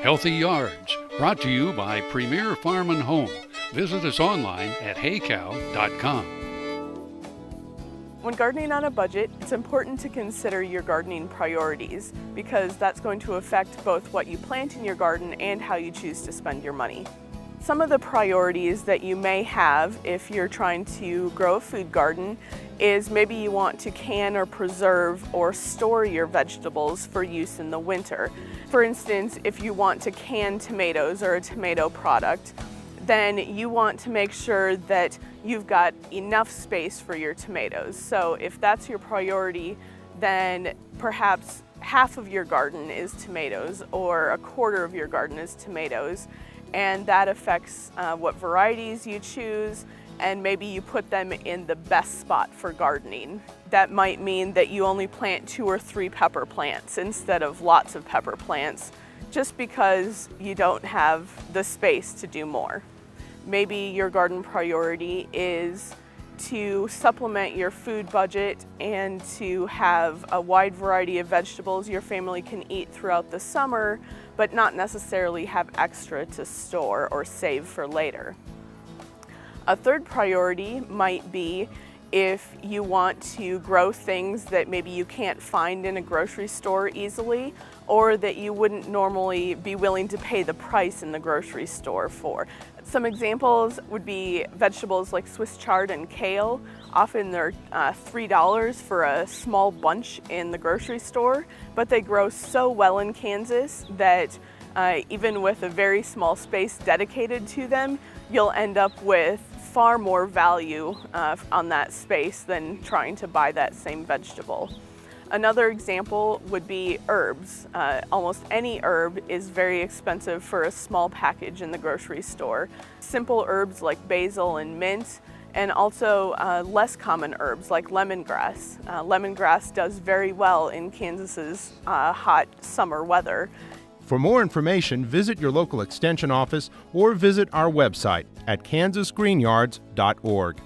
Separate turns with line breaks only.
Healthy Yards, brought to you by Premier Farm and Home. Visit us online at heycow.com.
When gardening on a budget, it's important to consider your gardening priorities because that's going to affect both what you plant in your garden and how you choose to spend your money. Some of the priorities that you may have if you're trying to grow a food garden is maybe you want to can or preserve or store your vegetables for use in the winter. For instance, if you want to can tomatoes or a tomato product, then you want to make sure that you've got enough space for your tomatoes. So if that's your priority, then perhaps half of your garden is tomatoes or a quarter of your garden is tomatoes, and that affects what varieties you choose, and maybe you put them in the best spot for gardening. That might mean that you only plant 2 or 3 pepper plants instead of lots of pepper plants, just because you don't have the space to do more. Maybe your garden priority is to supplement your food budget and to have a wide variety of vegetables your family can eat throughout the summer, but not necessarily have extra to store or save for later. A third priority might be if you want to grow things that maybe you can't find in a grocery store easily, or that you wouldn't normally be willing to pay the price in the grocery store for. Some examples would be vegetables like Swiss chard and kale. Often they're $3 for a small bunch in the grocery store, but they grow so well in Kansas that even with a very small space dedicated to them, you'll end up with far more value on that space than trying to buy that same vegetable. Another example would be herbs. Almost any herb is very expensive for a small package in the grocery store. Simple herbs like basil and mint, and also less common herbs like lemongrass. Lemongrass does very well in Kansas's hot summer weather.
For more information, visit your local extension office or visit our website at kansasgreenyards.org.